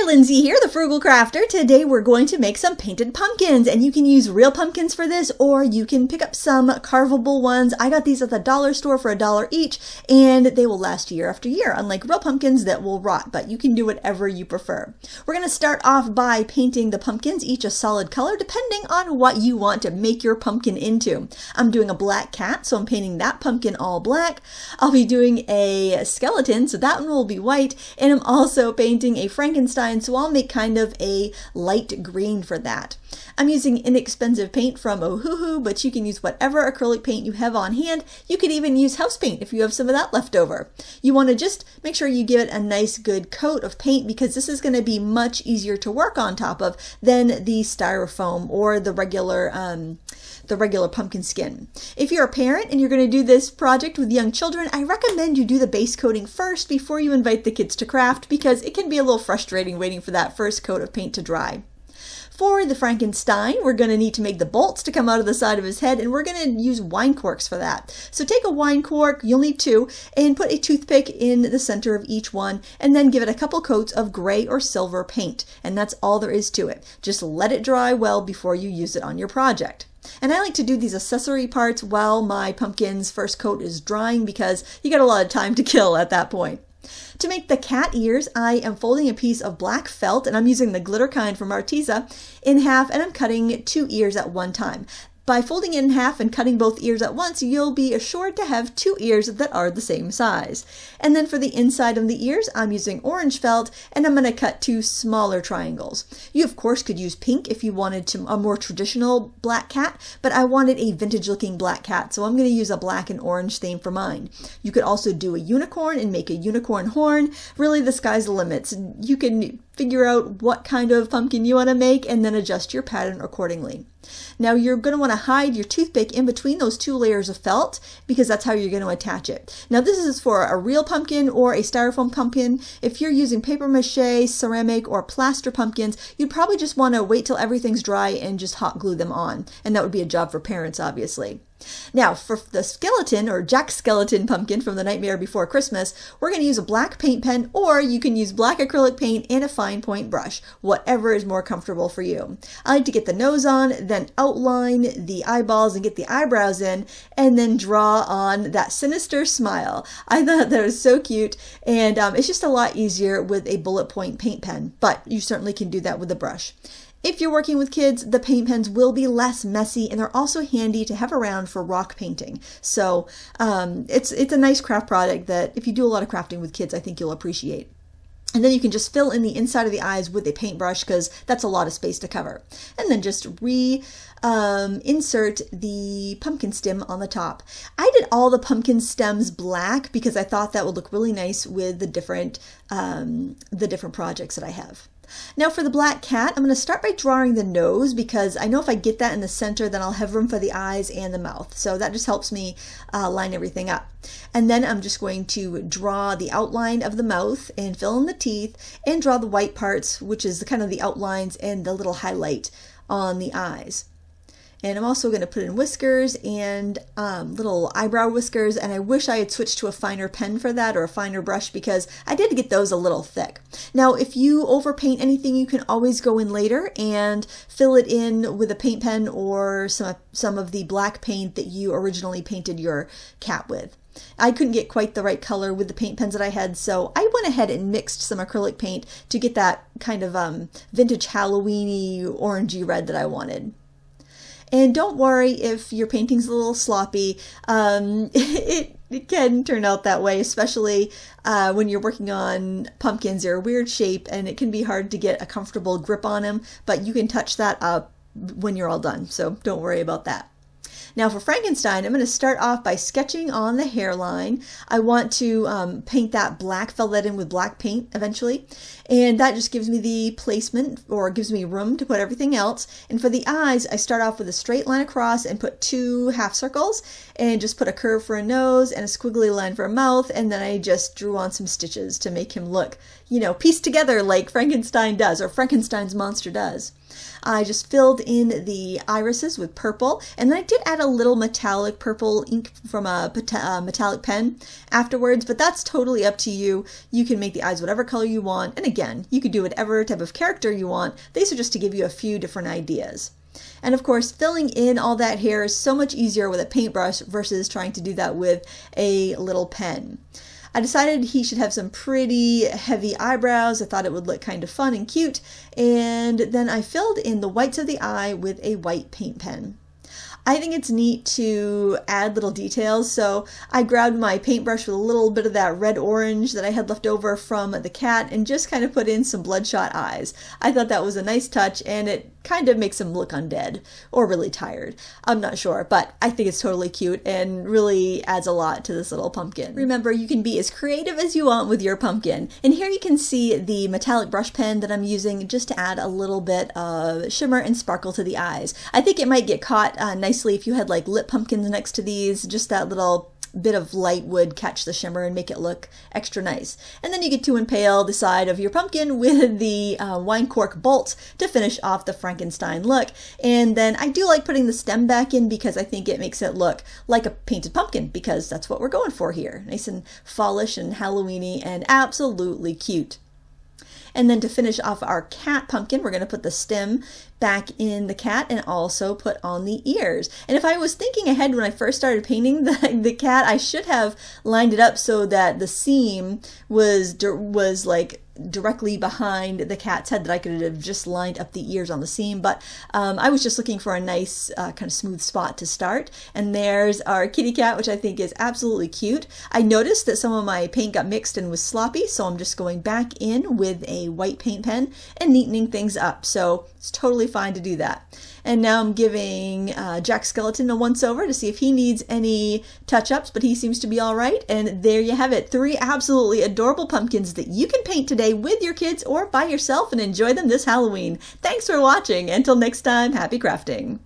Lindsay here, the Frugal Crafter. Today we're going to make some painted pumpkins, and you can use real pumpkins for this, or you can pick up some carvable ones. I got these at the dollar store for $1 each, and they will last year after year, unlike real pumpkins that will rot, but you can do whatever you prefer. We're going to start off by painting the pumpkins, each a solid color, depending on what you want to make your pumpkin into. I'm doing a black cat, so I'm painting that pumpkin all black. I'll be doing a skeleton, so that one will be white, and I'm also painting a Frankenstein, so I'll make kind of a light green for that. I'm using inexpensive paint from Ohuhu, but you can use whatever acrylic paint you have on hand. You could even use house paint if you have some of that left over. You want to just make sure you give it a nice good coat of paint, because this is going to be much easier to work on top of than the styrofoam or the regular pumpkin skin. If you're a parent and you're going to do this project with young children, I recommend you do the base coating first before you invite the kids to craft, because it can be a little frustrating waiting for that first coat of paint to dry. For the Frankenstein, we're going to need to make the bolts to come out of the side of his head, and we're going to use wine corks for that. So take a wine cork, you'll need 2, and put a toothpick in the center of each one, and then give it a couple coats of gray or silver paint. And that's all there is to it. Just let it dry well before you use it on your project. And I like to do these accessory parts while my pumpkin's first coat is drying, because you got a lot of time to kill at that point. To make the cat ears, I am folding a piece of black felt, and I'm using the glitter kind from Arteza, in half, and I'm cutting 2 ears at one time. By folding it in half and cutting both ears at once, you'll be assured to have 2 ears that are the same size. And then for the inside of the ears, I'm using orange felt, and I'm going to cut 2 smaller triangles. You of course could use pink if you wanted a more traditional black cat, but I wanted a vintage looking black cat, so I'm going to use a black and orange theme for mine. You could also do a unicorn and make a unicorn horn. Really, the sky's the limit. You can figure out what kind of pumpkin you want to make and then adjust your pattern accordingly. Now you're going to want to hide your toothpick in between those 2 layers of felt, because that's how you're going to attach it. Now this is for a real pumpkin or a styrofoam pumpkin. If you're using paper mache, ceramic, or plaster pumpkins, you'd probably just want to wait till everything's dry and just hot glue them on. And that would be a job for parents, obviously. Now for the skeleton, or Jack Skeleton pumpkin from The Nightmare Before Christmas, we're going to use a black paint pen, or you can use black acrylic paint and a fine point brush, whatever is more comfortable for you. I like to get the nose on, then outline the eyeballs and get the eyebrows in, and then draw on that sinister smile. I thought that was so cute, and it's just a lot easier with a bullet point paint pen, but you certainly can do that with a brush. If you're working with kids, the paint pens will be less messy, and they're also handy to have around for rock painting. So it's a nice craft product that if you do a lot of crafting with kids, I think you'll appreciate. And then you can just fill in the inside of the eyes with a paintbrush, because that's a lot of space to cover. And then just insert the pumpkin stem on the top. I did all the pumpkin stems black because I thought that would look really nice with the different projects that I have. Now for the black cat, I'm going to start by drawing the nose, because I know if I get that in the center, then I'll have room for the eyes and the mouth. So that just helps me line everything up. And then I'm just going to draw the outline of the mouth and fill in the teeth and draw the white parts, which is kind of the outlines and the little highlight on the eyes. And I'm also going to put in whiskers and little eyebrow whiskers, and I wish I had switched to a finer pen for that, or a finer brush, because I did get those a little thick. Now if you overpaint anything, you can always go in later and fill it in with a paint pen or some of the black paint that you originally painted your cat with. I couldn't get quite the right color with the paint pens that I had, so I went ahead and mixed some acrylic paint to get that kind of vintage Halloween-y orangey red that I wanted. And don't worry if your painting's a little sloppy. It can turn out that way, especially when you're working on pumpkins. They're a weird shape, and it can be hard to get a comfortable grip on them, but you can touch that up when you're all done, so don't worry about that. Now for Frankenstein, I'm going to start off by sketching on the hairline. I want to paint that black, fill that in with black paint eventually. And that just gives me the placement, or gives me room to put everything else. And for the eyes, I start off with a straight line across and put 2 half circles, and just put a curve for a nose and a squiggly line for a mouth. And then I just drew on some stitches to make him look, you know, pieced together like Frankenstein does, or Frankenstein's monster does. I just filled in the irises with purple, and then I did add a little metallic purple ink from a metallic pen afterwards, but that's totally up to you. You can make the eyes whatever color you want, and again, you could do whatever type of character you want. These are just to give you a few different ideas. And of course, filling in all that hair is so much easier with a paintbrush versus trying to do that with a little pen. I decided he should have some pretty heavy eyebrows. I thought it would look kind of fun and cute. And then I filled in the whites of the eye with a white paint pen. I think it's neat to add little details, so I grabbed my paintbrush with a little bit of that red-orange that I had left over from the cat and just kind of put in some bloodshot eyes. I thought that was a nice touch, and it kind of makes him look undead or really tired. I'm not sure, but I think it's totally cute and really adds a lot to this little pumpkin. Remember, you can be as creative as you want with your pumpkin. And here you can see the metallic brush pen that I'm using just to add a little bit of shimmer and sparkle to the eyes. I think it might get caught nicely if you had like lip pumpkins next to these. Just that little bit of light would catch the shimmer and make it look extra nice. And then you get to impale the side of your pumpkin with the wine cork bolts to finish off the Frankenstein look. And then I do like putting the stem back in because I think it makes it look like a painted pumpkin, because that's what we're going for here. Nice and fallish and Halloweeny and absolutely cute. And then to finish off our cat pumpkin, we're going to put the stem back in the cat and also put on the ears. And if I was thinking ahead when I first started painting the cat, I should have lined it up so that the seam was like directly behind the cat's head, that I could have just lined up the ears on the seam. But I was just looking for a nice kind of smooth spot to start. And there's our kitty cat, which I think is absolutely cute. I noticed that some of my paint got mixed and was sloppy, so I'm just going back in with a white paint pen and neatening things up. So it's totally fine to do that. And now I'm giving Jack Skeleton a once over to see if he needs any touch-ups, but he seems to be all right. And there you have it, 3 absolutely adorable pumpkins that you can paint today with your kids or by yourself and enjoy them this Halloween. Thanks for watching. Until next time, happy crafting.